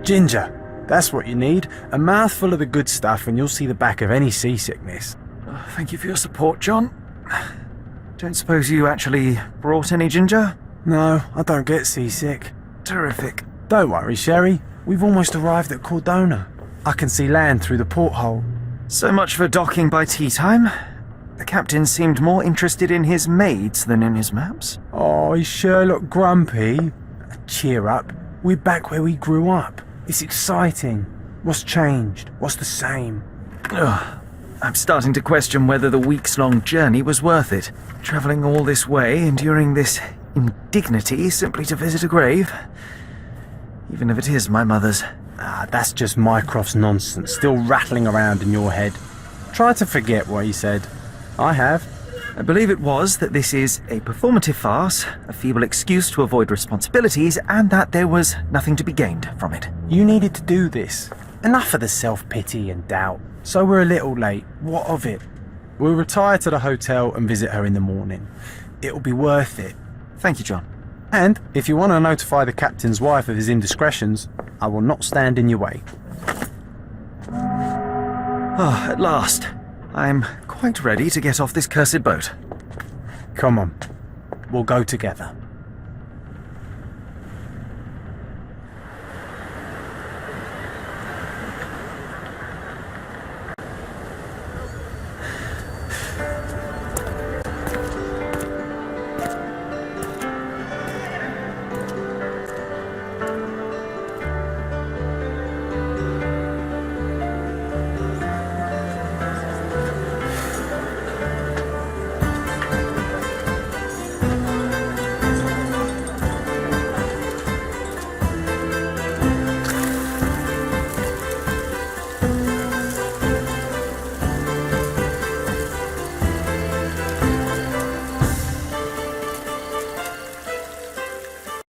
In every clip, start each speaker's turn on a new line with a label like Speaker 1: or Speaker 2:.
Speaker 1: Ginger. That's what you need. A mouthful of the good stuff and you'll see the back of any seasickness.
Speaker 2: Oh, thank you for your support, John. Don't suppose you actually brought any ginger?
Speaker 1: No, I don't get seasick.
Speaker 2: Terrific.
Speaker 1: Don't worry, Sherry. We've almost arrived at Cordona. I can see land through the porthole.
Speaker 2: So much for docking by tea time. The captain seemed more interested in his maids than in his maps.
Speaker 1: Oh, is Sherlock grumpy? Cheer up. We're back where we grew up. It's exciting. What's changed? What's the same?
Speaker 2: Ugh. I'm starting to question whether the weeks-long journey was worth it. Travelling all this way, enduring this indignity simply to visit a grave. Even if it is my mother's.
Speaker 1: That's just Mycroft's nonsense, still rattling around in your head. Try to forget what he said. I have.
Speaker 2: I believe it was that this is a performative farce, a feeble excuse to avoid responsibilities, and that there was nothing to be gained from it.
Speaker 1: You needed to do this. Enough of the self-pity and doubt. So we're a little late. What of it? We'll retire to the hotel and visit her in the morning. It'll be worth it.
Speaker 2: Thank you, John.
Speaker 1: And if you want to notify the captain's wife of his indiscretions, I will not stand in your way.
Speaker 2: Ah, at last. I'm quite ready to get off this cursed boat.
Speaker 1: Come on. We'll go together.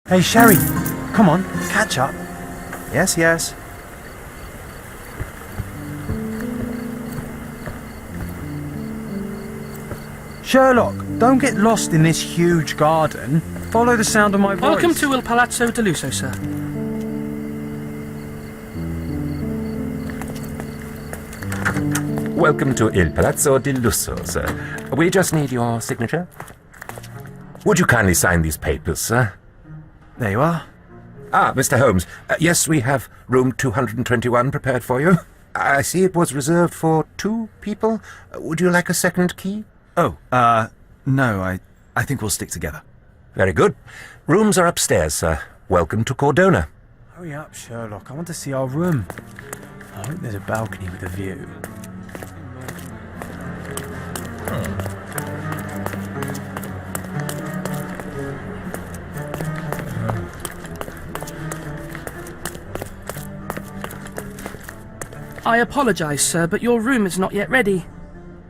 Speaker 1: Hey, Sherry, come on, catch up.
Speaker 2: Yes, yes.
Speaker 1: Sherlock, don't get lost in this huge garden. Follow the sound of my voice.
Speaker 3: Welcome to Il Palazzo de Lusso, sir.
Speaker 4: Welcome to Il Palazzo di Lusso, sir. We just need your signature. Would you kindly sign these papers, sir?
Speaker 2: There you are.
Speaker 4: Ah, Mr. Holmes. Yes, we have room 221 prepared for you. I see it was reserved for 2 people. Would you like a second key?
Speaker 2: Oh, no, I think we'll stick together.
Speaker 4: Very good. Rooms are upstairs, sir. Welcome to Cordona.
Speaker 1: Hurry up, Sherlock. I want to see our room. I hope there's a balcony with a view.
Speaker 3: I apologise, sir, but your room is not yet ready.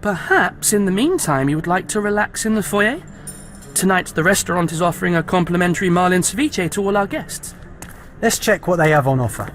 Speaker 3: Perhaps, in the meantime, you would like to relax in the foyer? Tonight, the restaurant is offering a complimentary marlin ceviche to all our guests.
Speaker 1: Let's check what they have on offer.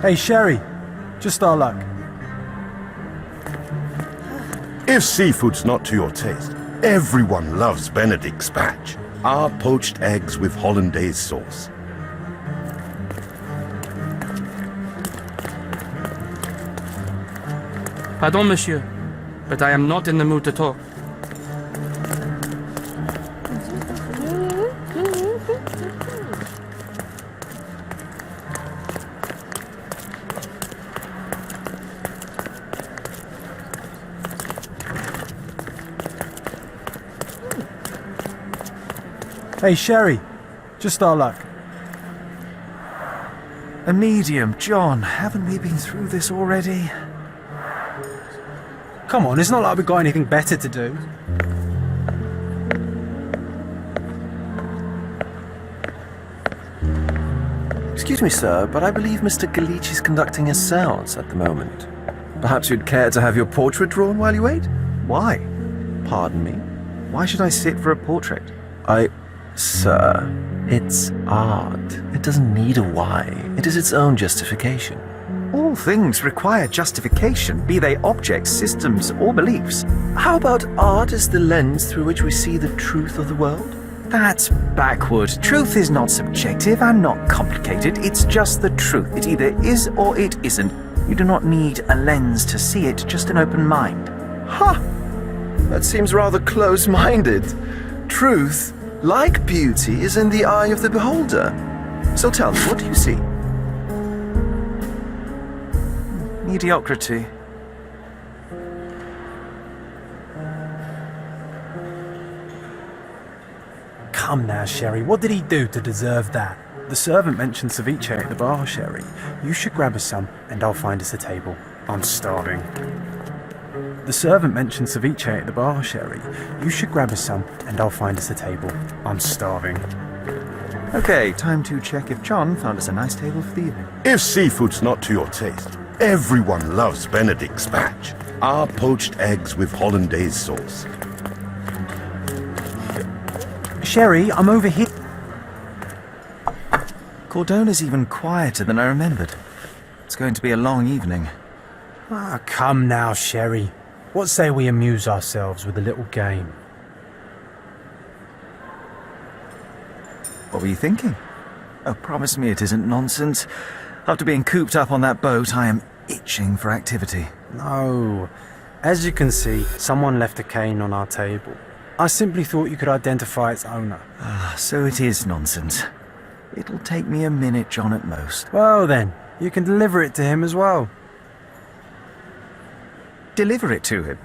Speaker 1: Hey, Sherry, just our luck.
Speaker 5: If seafood's not to your taste, everyone loves Benedict's batch. Our poached eggs with hollandaise sauce.
Speaker 3: Pardon, monsieur, but I am not in the mood to talk.
Speaker 1: Hey, Sherry, just our luck.
Speaker 2: A medium, John. Haven't we been through this already?
Speaker 1: Come on, it's not like we've got anything better to do.
Speaker 6: Excuse me, sir, but I believe Mr. Galich is conducting a séance at the moment. Perhaps you'd care to have your portrait drawn while you wait?
Speaker 2: Why?
Speaker 6: Pardon me?
Speaker 2: Why should I sit for a portrait?
Speaker 6: Sir, it's art. It doesn't need a why. It is its own justification.
Speaker 2: All things require justification, be they objects, systems, or beliefs.
Speaker 6: How about art as the lens through which we see the truth of the world?
Speaker 2: That's backward. Truth is not subjective and not complicated. It's just the truth. It either is or it isn't. You do not need a lens to see it, just an open mind.
Speaker 6: Ha! That seems rather close-minded. Truth, like beauty, is in the eye of the beholder. So tell me, what do you see?
Speaker 2: Mediocrity.
Speaker 1: Come now, Sherry, what did he do to deserve that? The servant mentioned ceviche at the bar, Sherry. You should grab us some, and I'll find us a table. I'm starving. The servant mentioned ceviche at the bar, Sherry. You should grab us some, and I'll find us a table. I'm starving.
Speaker 2: Okay, time to check if John found us a nice table for the evening.
Speaker 5: If seafood's not to your taste, everyone loves Benedict spatch. Our poached eggs with hollandaise sauce.
Speaker 1: Sherry, I'm over here.
Speaker 2: Cordona's even quieter than I remembered. It's going to be a long evening.
Speaker 1: Ah, come now, Sherry. What say we amuse ourselves with a little game?
Speaker 2: What were you thinking? Oh, promise me it isn't nonsense. After being cooped up on that boat, I am itching for activity.
Speaker 1: No. As you can see, someone left a cane on our table. I simply thought you could identify its owner.
Speaker 2: Ah, so it is nonsense. It'll take me a minute, John, at most.
Speaker 1: Well then, you can deliver it to him as well.
Speaker 2: Deliver it to him?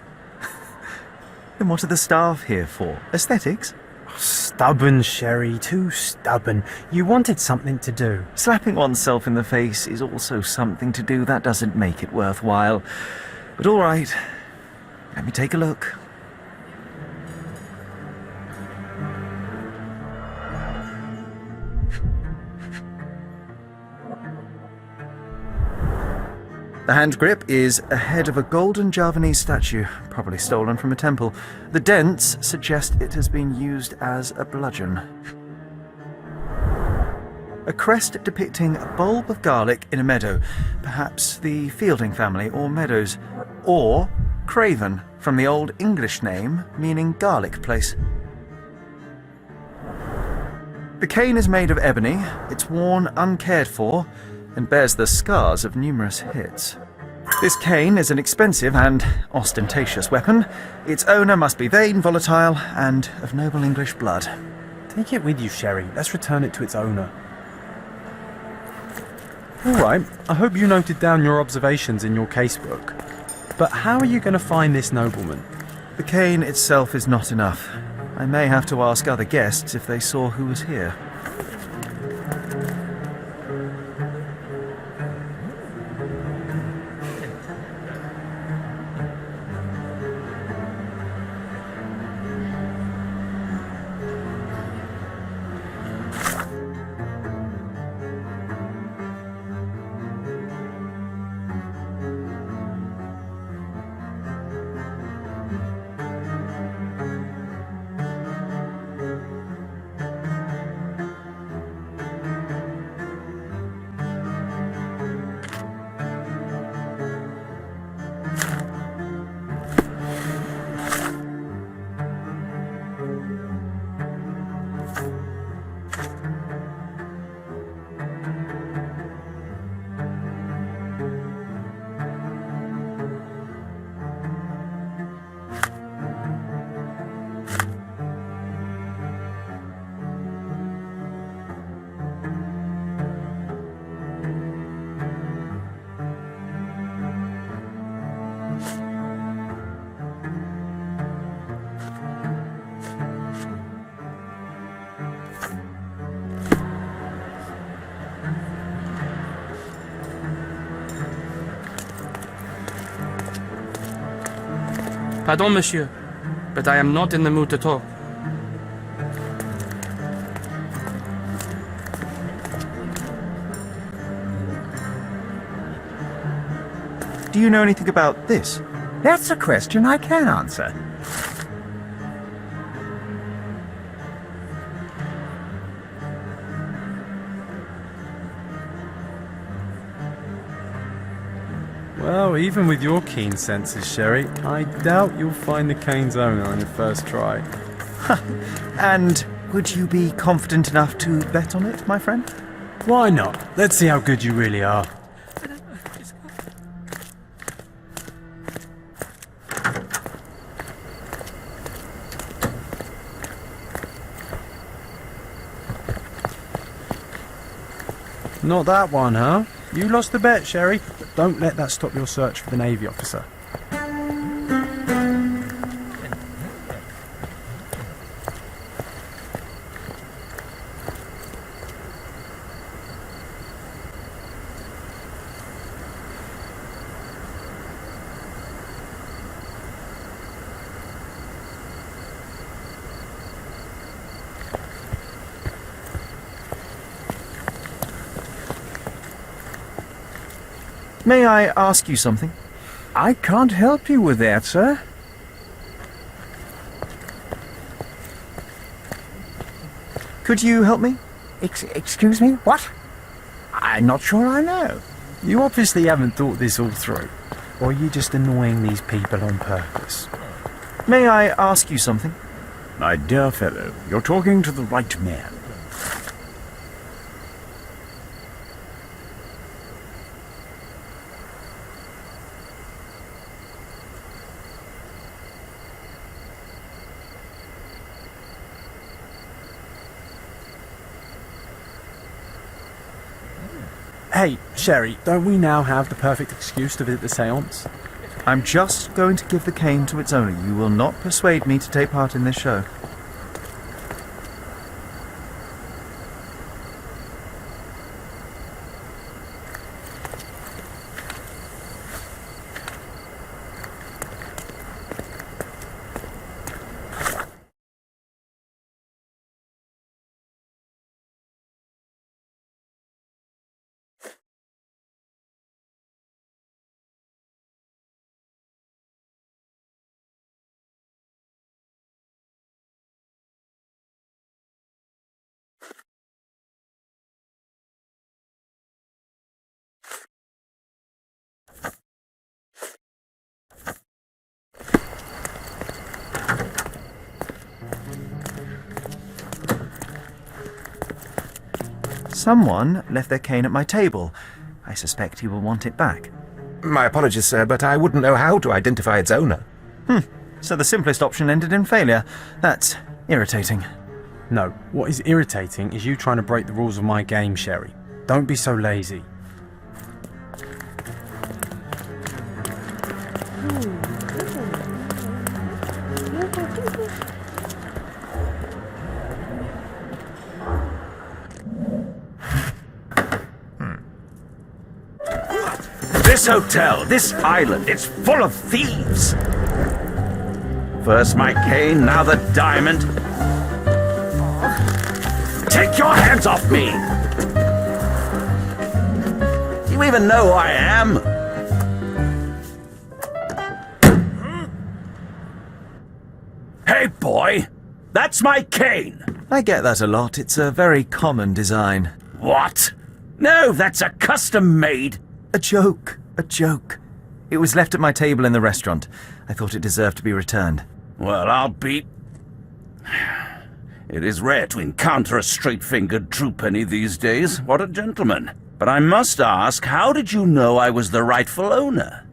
Speaker 2: Then what are the staff here for? Aesthetics?
Speaker 1: Stubborn, Sherry, too stubborn. You wanted something to do.
Speaker 2: Slapping oneself in the face is also something to do. That doesn't make it worthwhile. But all right, let me take a look. The hand grip is a head of a golden Javanese statue, probably stolen from a temple. The dents suggest it has been used as a bludgeon. A crest depicting a bulb of garlic in a meadow, perhaps the Fielding family or Meadows, or Craven, from the Old English name meaning garlic place. The cane is made of ebony, it's worn uncared for, and bears the scars of numerous hits. This cane is an expensive and ostentatious weapon. Its owner must be vain, volatile, and of noble English blood.
Speaker 1: Take it with you, Sherry. Let's return it to its owner. Alright, I hope you noted down your observations in your casebook. But how are you going to find this nobleman?
Speaker 2: The cane itself is not enough. I may have to ask other guests if they saw who was here.
Speaker 3: Pardon, monsieur, but I am not in the mood to talk.
Speaker 2: Do you know anything about this?
Speaker 7: That's a question I can answer.
Speaker 1: Well, even with your keen senses, Sherry, I doubt you'll find the cane's owner on your first try.
Speaker 2: And would you be confident enough to bet on it, my friend?
Speaker 1: Why not? Let's see how good you really are. Not that one, huh? You lost the bet, Sherry. But don't let that stop your search for the Navy officer.
Speaker 2: May I ask you something?
Speaker 7: I can't help you with that, sir.
Speaker 2: Could you help me?
Speaker 7: Excuse me? What? I'm not sure I know.
Speaker 1: You obviously haven't thought this all through. Or are you just annoying these people on purpose?
Speaker 2: May I ask you something?
Speaker 7: My dear fellow, you're talking to the right man.
Speaker 1: Hey, Sherry, don't we now have the perfect excuse to visit the seance?
Speaker 2: I'm just going to give the cane to its owner. You will not persuade me to take part in this show. Someone left their cane at my table. I suspect he will want it back.
Speaker 4: My apologies, sir, but I wouldn't know how to identify its owner.
Speaker 2: So the simplest option ended in failure. That's irritating.
Speaker 1: No, what is irritating is you trying to break the rules of my game, Sherry. Don't be so lazy.
Speaker 8: This hotel, this island, it's full of thieves. First my cane, now the diamond. Take your hands off me! Do you even know who I am? Hey, boy! That's my cane!
Speaker 2: I get that a lot. It's a very common design.
Speaker 8: What? No, that's a custom-made.
Speaker 2: A joke. A joke. It was left at my table in the restaurant. I thought it deserved to be returned.
Speaker 8: Well, I'll be... It is rare to encounter a straight-fingered true penny these days. What a gentleman. But I must ask, how did you know I was the rightful owner?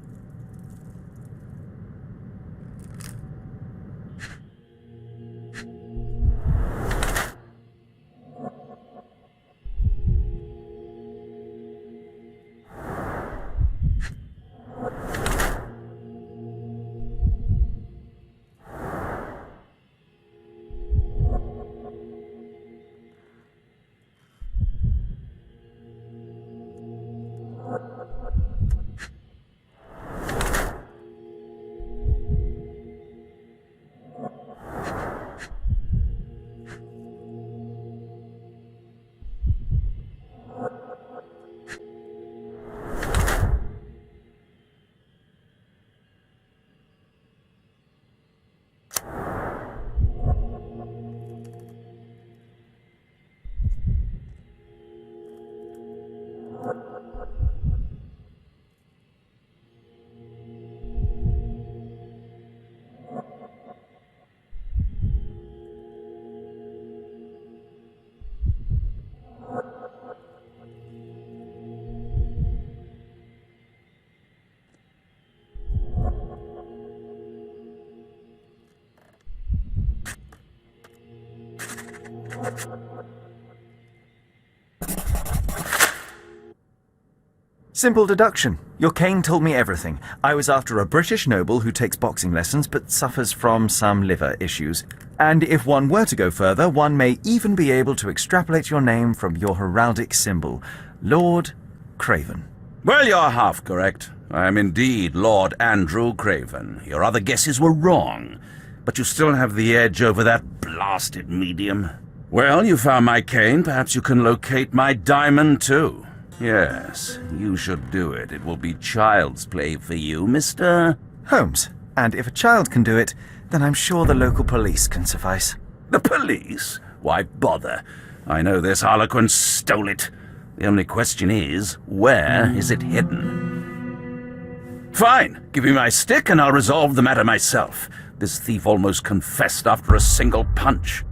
Speaker 2: Simple deduction. Your cane told me everything. I was after a British noble who takes boxing lessons but suffers from some liver issues. And if one were to go further, one may even be able to extrapolate your name from your heraldic symbol, Lord Craven.
Speaker 8: Well, you're half correct. I am indeed Lord Andrew Craven. Your other guesses were wrong. But you still have the edge over that blasted medium. Well, you found my cane. Perhaps you can locate my diamond, too. Yes, you should do it. It will be child's play for you, Mr.
Speaker 2: Holmes. And if a child can do it, then I'm sure the local police can suffice.
Speaker 8: The police? Why bother? I know this harlequin stole it. The only question is, where is it hidden? Fine. Give me my stick and I'll resolve the matter myself. This thief almost confessed after a single punch.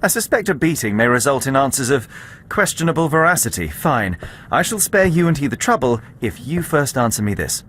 Speaker 2: I suspect a beating may result in answers of questionable veracity. Fine. I shall spare you and he the trouble if you first answer me this.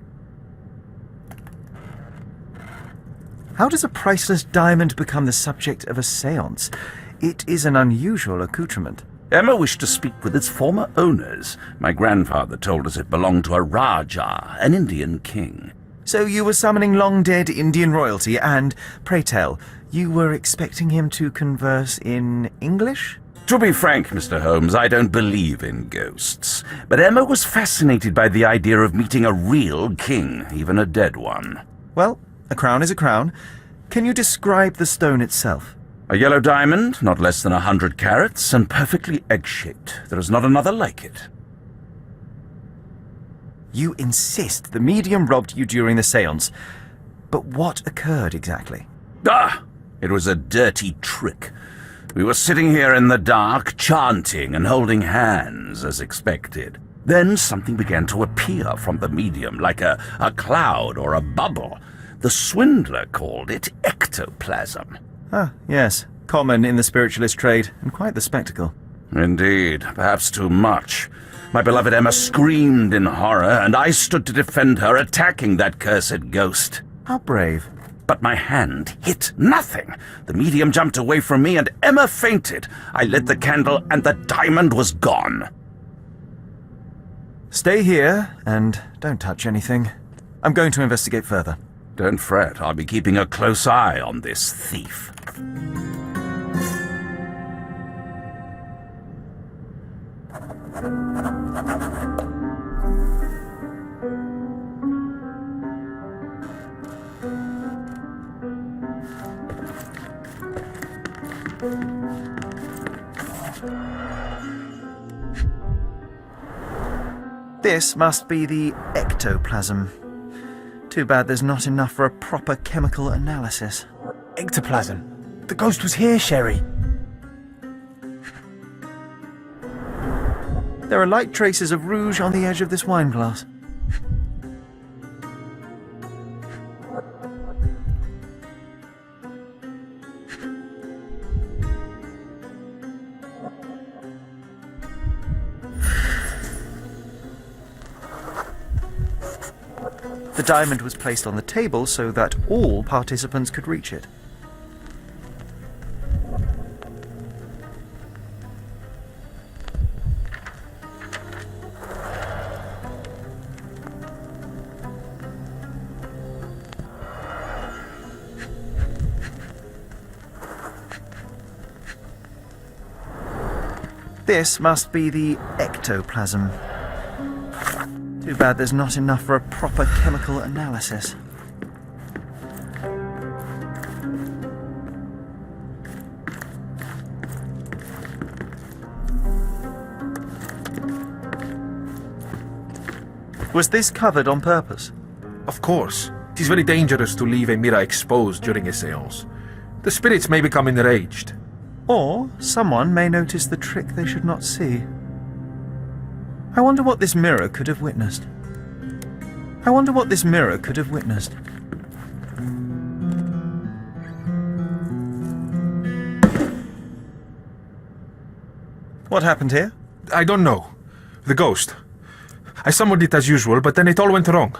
Speaker 2: How does a priceless diamond become the subject of a séance? It is an unusual accoutrement.
Speaker 8: Emma wished to speak with its former owners. My grandfather told us it belonged to a Rajah, an Indian king.
Speaker 2: So you were summoning long-dead Indian royalty and, pray tell, you were expecting him to converse in English?
Speaker 8: To be frank, Mr. Holmes, I don't believe in ghosts. But Emma was fascinated by the idea of meeting a real king, even a dead one.
Speaker 2: Well, a crown is a crown. Can you describe the stone itself?
Speaker 8: A yellow diamond, not less than 100 carats, and perfectly egg-shaped. There is not another like it.
Speaker 2: You insist the medium robbed you during the séance. But what occurred exactly?
Speaker 8: It was a dirty trick. We were sitting here in the dark, chanting and holding hands, as expected. Then something began to appear from the medium, like a cloud or a bubble. The swindler called it ectoplasm.
Speaker 2: Ah, yes. Common in the spiritualist trade, and quite the spectacle.
Speaker 8: Indeed, perhaps too much. My beloved Emma screamed in horror, and I stood to defend her, attacking that cursed ghost.
Speaker 2: How brave.
Speaker 8: But my hand hit nothing. The medium jumped away from me, and Emma fainted. I lit the candle, and the diamond was gone.
Speaker 2: Stay here, and don't touch anything. I'm going to investigate further.
Speaker 8: Don't fret, I'll be keeping a close eye on this thief.
Speaker 2: This must be the ectoplasm. Too bad there's not enough for a proper chemical analysis.
Speaker 1: Ectoplasm. The ghost was here, Sherry.
Speaker 2: There are light traces of rouge on the edge of this wine glass. The diamond was placed on the table so that all participants could reach it. This must be the ectoplasm. Too bad there's not enough for a proper chemical analysis. Was this covered on purpose?
Speaker 9: Of course. It is very dangerous to leave a mirror exposed during a séance. The spirits may become enraged.
Speaker 2: Or someone may notice the trick they should not see. I wonder what this mirror could have witnessed. I wonder what this mirror could have witnessed. What happened here?
Speaker 9: I don't know. The ghost. I summoned it as usual, but then it all went wrong.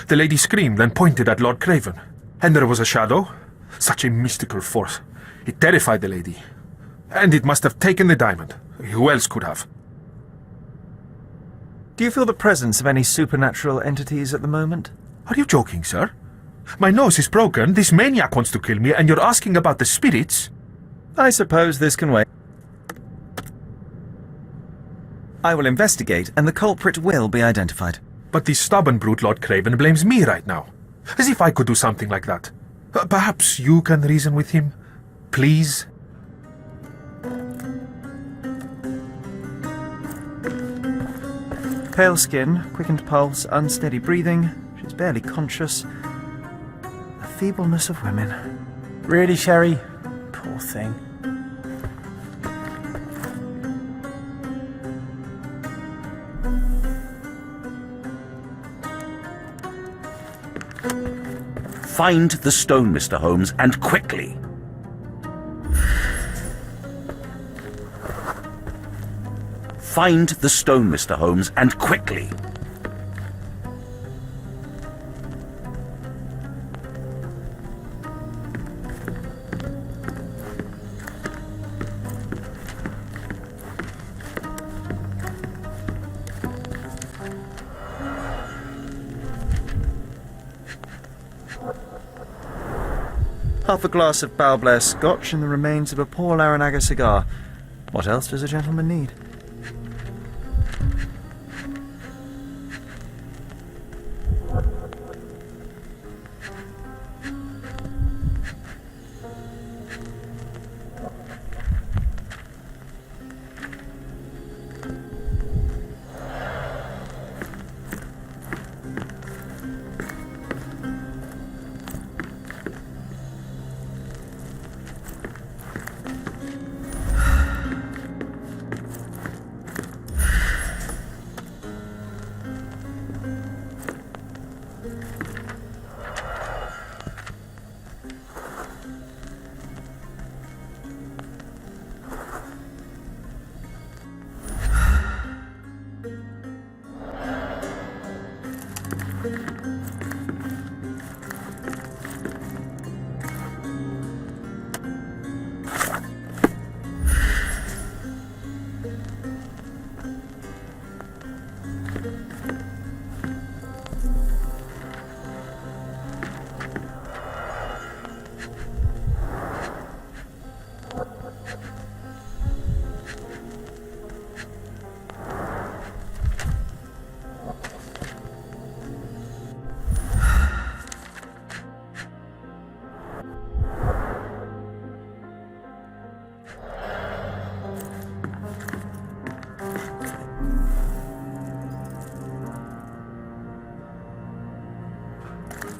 Speaker 9: The lady screamed and pointed at Lord Craven. And there was a shadow. Such a mystical force. It terrified the lady. And it must have taken the diamond. Who else could have?
Speaker 2: Do you feel the presence of any supernatural entities at the moment?
Speaker 9: Are you joking, sir? My nose is broken, this maniac wants to kill me, and you're asking about the spirits?
Speaker 2: I suppose this can wait. I will investigate, and the culprit will be identified.
Speaker 9: But this stubborn brute Lord Craven blames me right now. As if I could do something like that. Perhaps you can reason with him? Please?
Speaker 2: Pale skin, quickened pulse, unsteady breathing. She's barely conscious. The feebleness of women.
Speaker 1: Really, Sherry? Poor thing.
Speaker 8: Find the stone, Mr. Holmes, and quickly. Find the stone, Mr. Holmes, and quickly.
Speaker 2: Half a glass of Balblair Scotch and the remains of a poor Laranaga cigar. What else does a gentleman need?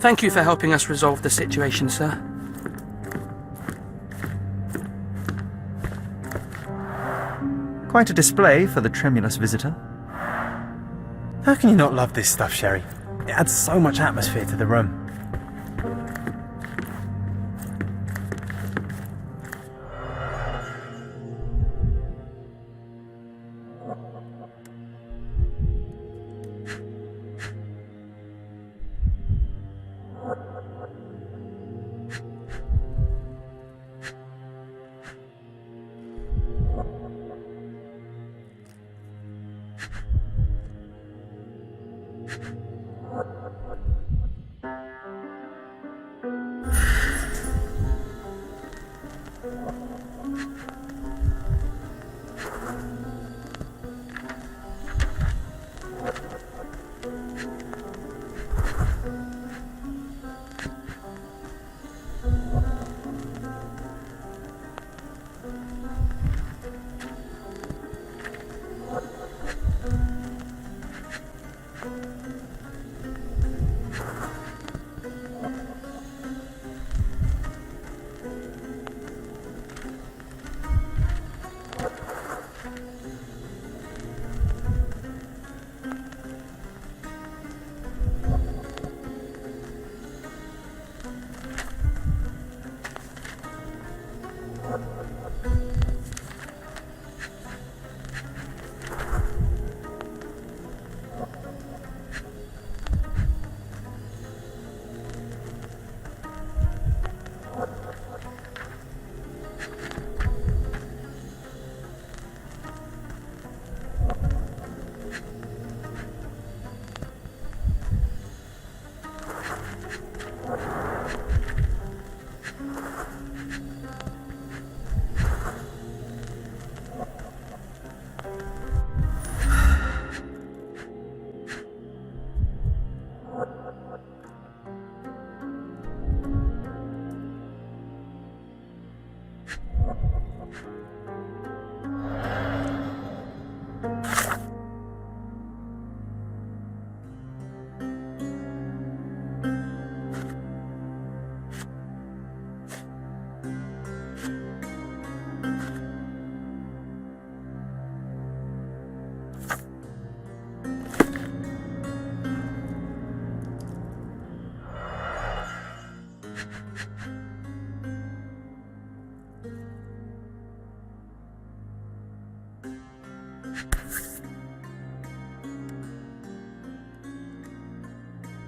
Speaker 3: Thank you for helping us resolve the situation, sir.
Speaker 2: Quite a display for the tremulous visitor.
Speaker 1: How can you not love this stuff, Sherry? It adds so much atmosphere to the room.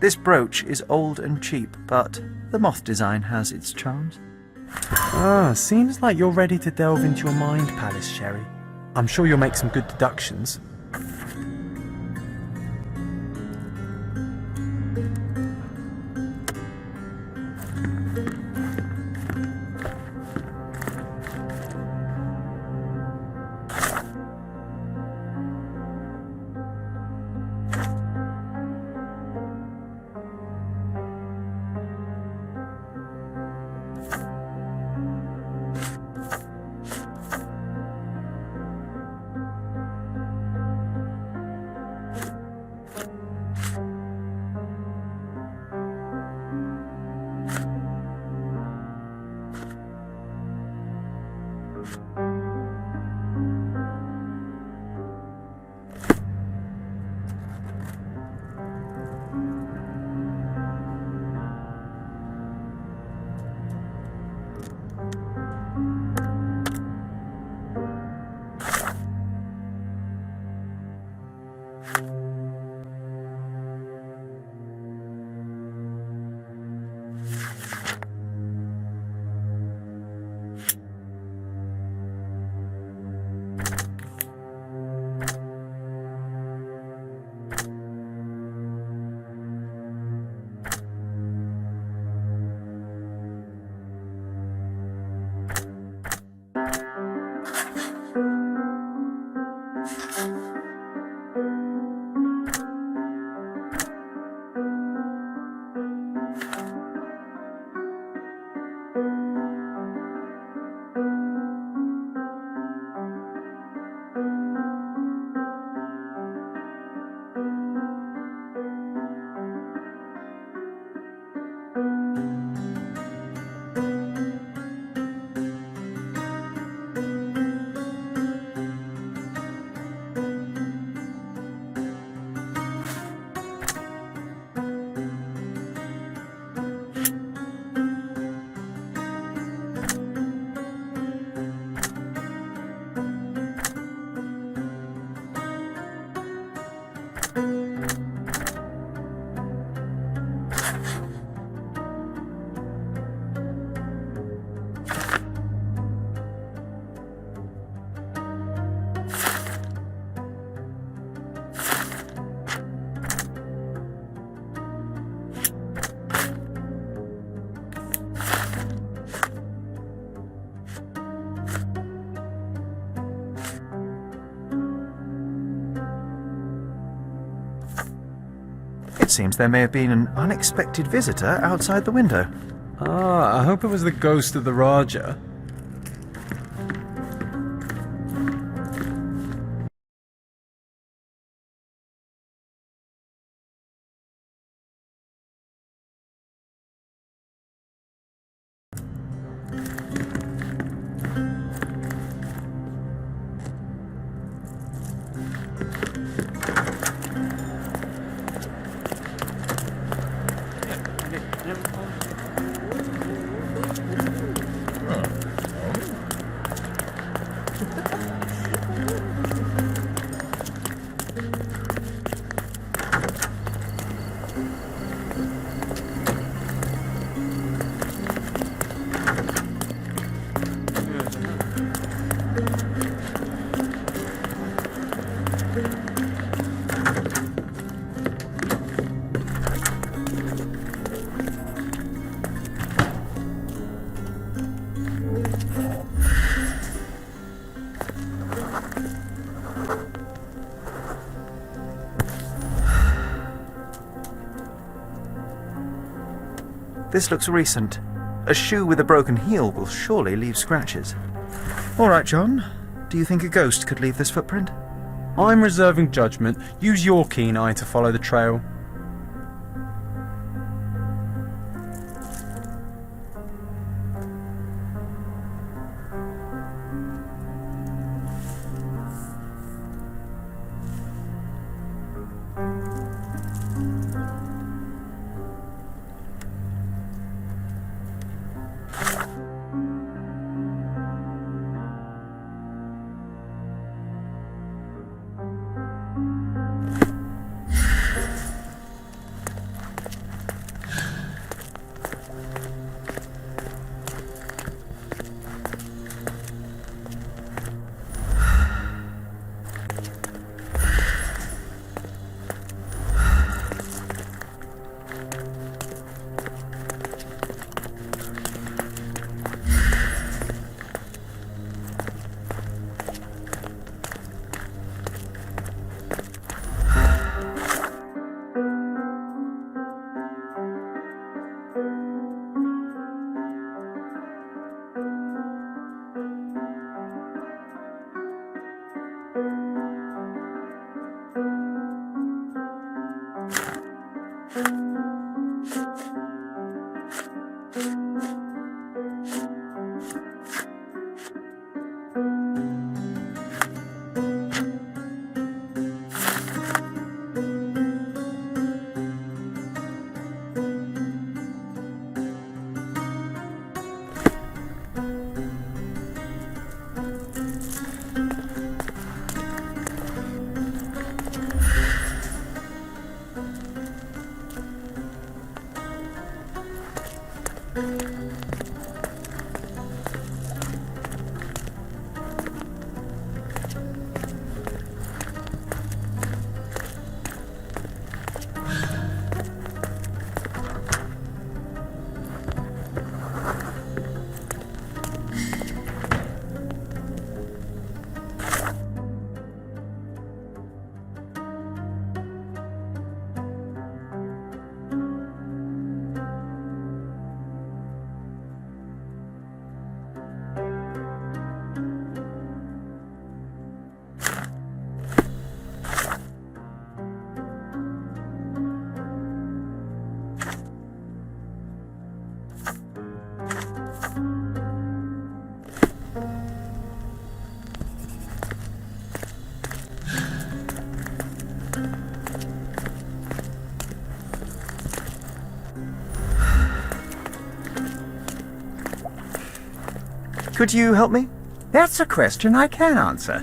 Speaker 2: This brooch is old and cheap, but the moth design has its charms.
Speaker 1: Ah, seems like you're ready to delve into your mind palace, Sherry. I'm sure you'll make some good deductions.
Speaker 2: It seems there may have been an unexpected visitor outside the window.
Speaker 1: Ah, I hope it was the ghost of the Raja.
Speaker 2: This looks recent. A shoe with a broken heel will surely leave scratches. All right, John. Do you think a ghost could leave this footprint?
Speaker 1: I'm reserving judgment. Use your keen eye to follow the trail.
Speaker 2: Could you help me?
Speaker 7: That's a question I can answer.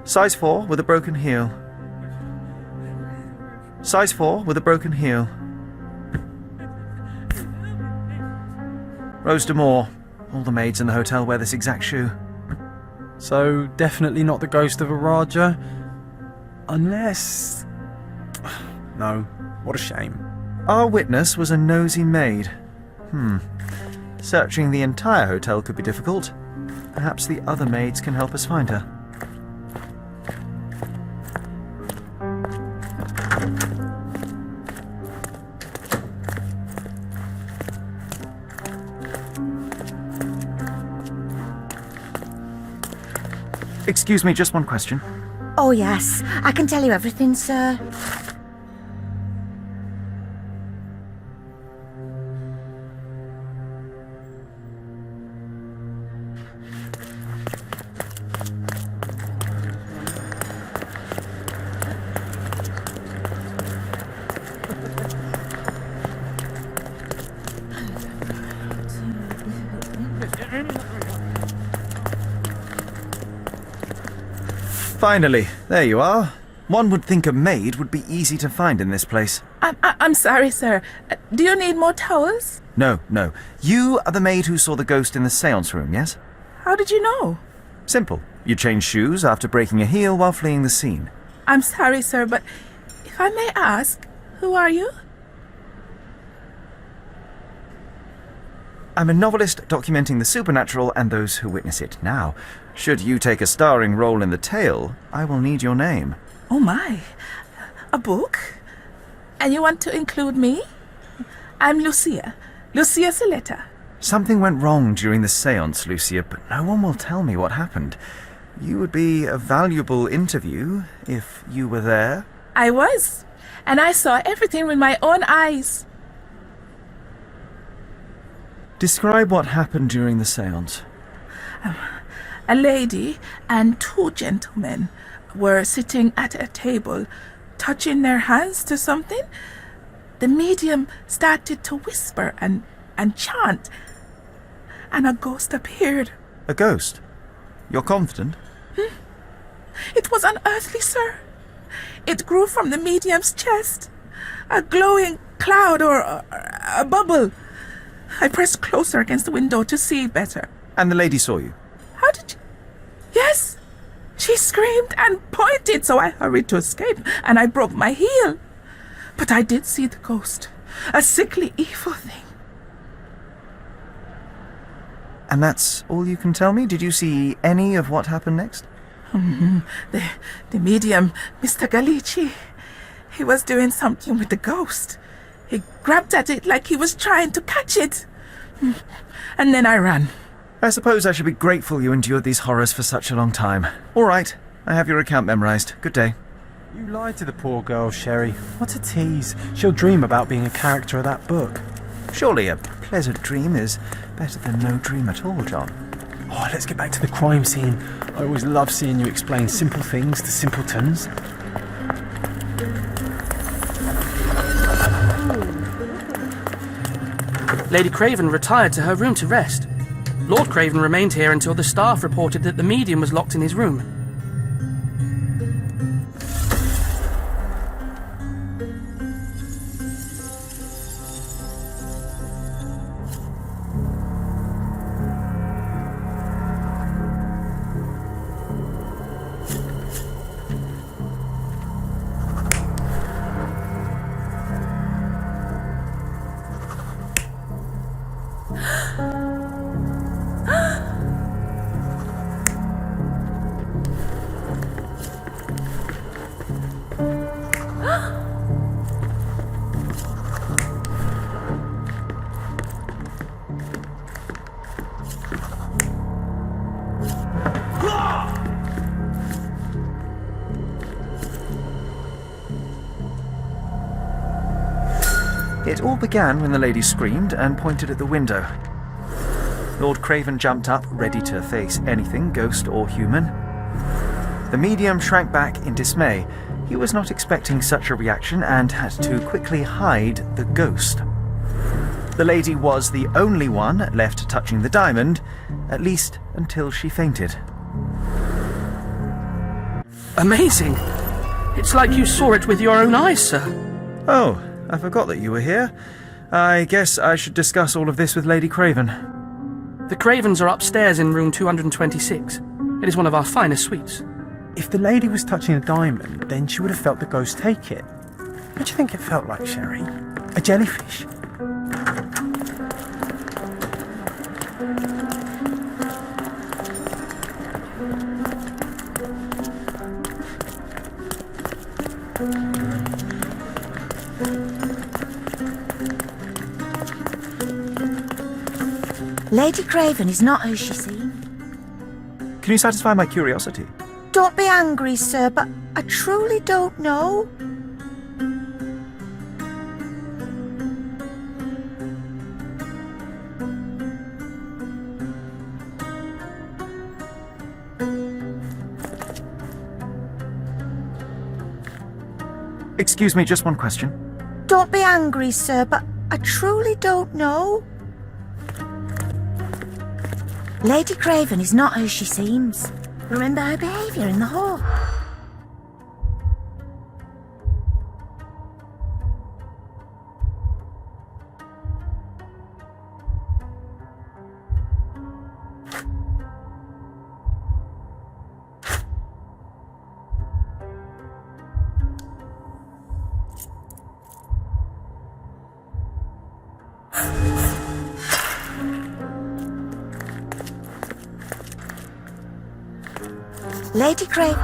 Speaker 2: Size 4 with a broken heel. Size 4 with a broken heel. Rose D'Amour. All the maids in the hotel wear this exact shoe.
Speaker 1: So, definitely not the ghost of a Raja? Unless... No, what a shame.
Speaker 2: Our witness was a nosy maid. Searching the entire hotel could be difficult. Perhaps the other maids can help us find her. Excuse me, just one question.
Speaker 10: Oh, yes. I can tell you everything, sir.
Speaker 2: Finally, there you are. One would think a maid would be easy to find in this place.
Speaker 11: I'm sorry, sir. Do you need more towels?
Speaker 2: No. You are the maid who saw the ghost in the seance room, yes?
Speaker 11: How did you know?
Speaker 2: Simple. You changed shoes after breaking a heel while fleeing the scene.
Speaker 11: I'm sorry, sir, but if I may ask, who are you?
Speaker 2: I'm a novelist documenting the supernatural and those who witness it. Now, should you take a starring role in the tale, I will need your name.
Speaker 11: Oh my, a book? And you want to include me? I'm Lucia Saletta.
Speaker 2: Something went wrong during the seance, Lucia, but no one will tell me what happened. You would be a valuable interview if you were there.
Speaker 11: I was, and I saw everything with my own eyes.
Speaker 2: Describe what happened during the seance.
Speaker 11: A lady and two gentlemen were sitting at a table, touching their hands to something. The medium started to whisper and chant, and a ghost appeared.
Speaker 2: A ghost? You're confident?
Speaker 11: It was unearthly, sir. It grew from the medium's chest, a glowing cloud or a bubble. I pressed closer against the window to see better.
Speaker 2: And the lady saw you?
Speaker 11: How did you... Yes, She screamed and pointed, so I hurried to escape, and I broke my heel. But I did see the ghost, a sickly, evil thing.
Speaker 2: And that's all you can tell me? Did you see any of what happened next?
Speaker 11: The medium, Mr. Galici, he was doing something with the ghost. He grabbed at it like he was trying to catch it. And then I ran.
Speaker 2: I suppose I should be grateful you endured these horrors for such a long time. All right, I have your account memorized. Good day.
Speaker 1: You lied to the poor girl, Sherry. What a tease. She'll dream about being a character of that book.
Speaker 2: Surely a pleasant dream is better than no dream at all, John.
Speaker 1: Oh, let's get back to the crime scene. I always love seeing you explain simple things to simpletons.
Speaker 3: Lady Craven retired to her room to rest. Lord Craven remained here until the staff reported that the medium was locked in his room.
Speaker 2: It all began when the lady screamed and pointed at the window. Lord Craven jumped up, ready to face anything, ghost or human. The medium shrank back in dismay. He was not expecting such a reaction and had to quickly hide the ghost. The lady was the only one left touching the diamond, at least until she fainted.
Speaker 3: Amazing! It's like you saw it with your own eyes, sir.
Speaker 2: Oh, I forgot that you were here. I guess I should discuss all of this with Lady Craven.
Speaker 3: The Cravens are upstairs in room 226. It is one of our finest suites.
Speaker 1: If the lady was touching a diamond, then she would have felt the ghost take it. What do you think it felt like, Sherry? A jellyfish?
Speaker 10: Lady Craven is not who she seemed.
Speaker 2: Can you satisfy my curiosity?
Speaker 10: Don't be angry, sir, but I truly don't know.
Speaker 2: Excuse me, just one question.
Speaker 10: Don't be angry, sir, but I truly don't know. Lady Craven is not who she seems. Remember her behaviour in the hall. Lady Craven.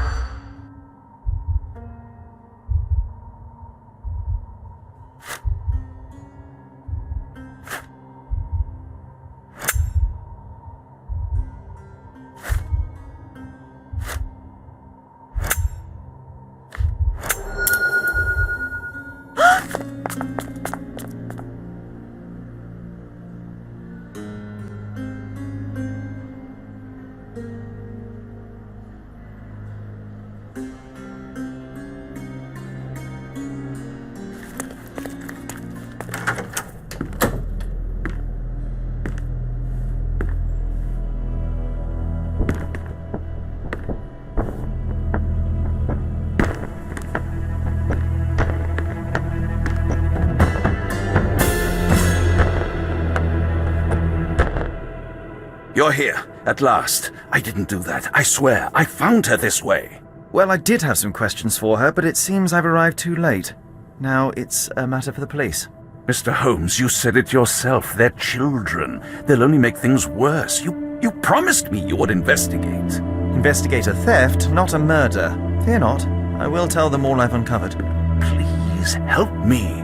Speaker 8: You're here, at last. I didn't do that. I swear. I found her this way.
Speaker 2: Well, I did have some questions for her, but it seems I've arrived too late. Now it's a matter for the police.
Speaker 8: Mr. Holmes, you said it yourself. They're children. They'll only make things worse. You promised me you would investigate.
Speaker 2: Investigate a theft, not a murder. Fear not. I will tell them all I've uncovered.
Speaker 8: Please help me.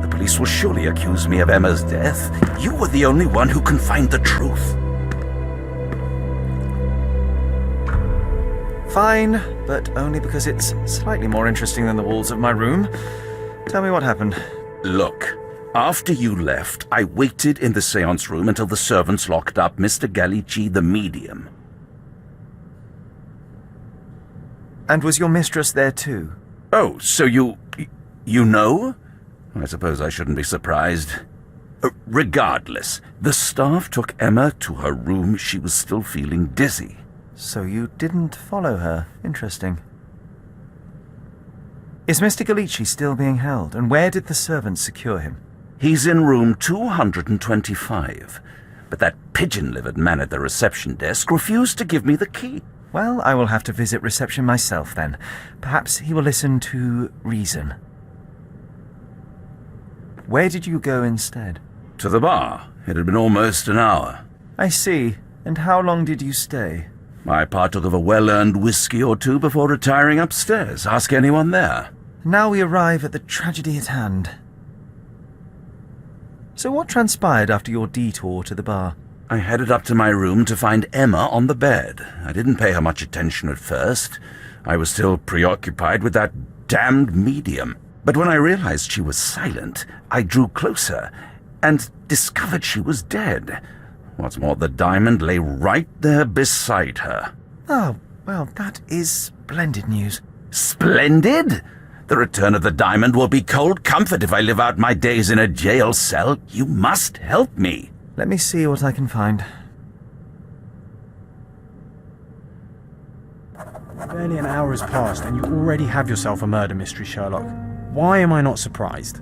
Speaker 8: The police will surely accuse me of Emma's death. You were the only one who can find the truth.
Speaker 2: Fine, but only because it's slightly more interesting than the walls of my room. Tell me what happened.
Speaker 8: Look, after you left, I waited in the seance room until the servants locked up Mr. Gallici, the medium.
Speaker 2: And was your mistress there too?
Speaker 8: Oh, so you know? I suppose I shouldn't be surprised. Regardless, the staff took Emma to her room. She was still feeling dizzy.
Speaker 2: So you didn't follow her. Interesting. Is Mr. Gallici still being held, and where did the servants secure him?
Speaker 8: He's in room 225, but that pigeon-livered man at the reception desk refused to give me the key.
Speaker 2: Well, I will have to visit reception myself then. Perhaps he will listen to reason. Where did you go instead?
Speaker 8: To the bar. It had been almost an hour.
Speaker 2: I see. And how long did you stay?
Speaker 8: I partook of a well-earned whiskey or two before retiring upstairs. Ask anyone there.
Speaker 2: Now we arrive at the tragedy at hand. So what transpired after your detour to the bar?
Speaker 8: I headed up to my room to find Emma on the bed. I didn't pay her much attention at first. I was still preoccupied with that damned medium. But when I realized she was silent, I drew closer and discovered she was dead. What's more, the diamond lay right there beside her.
Speaker 2: Oh, well, that is splendid news.
Speaker 8: Splendid? The return of the diamond will be cold comfort if I live out my days in a jail cell. You must help me.
Speaker 2: Let me see what I can find.
Speaker 1: Barely an hour has passed and you already have yourself a murder mystery, Sherlock. Why am I not surprised?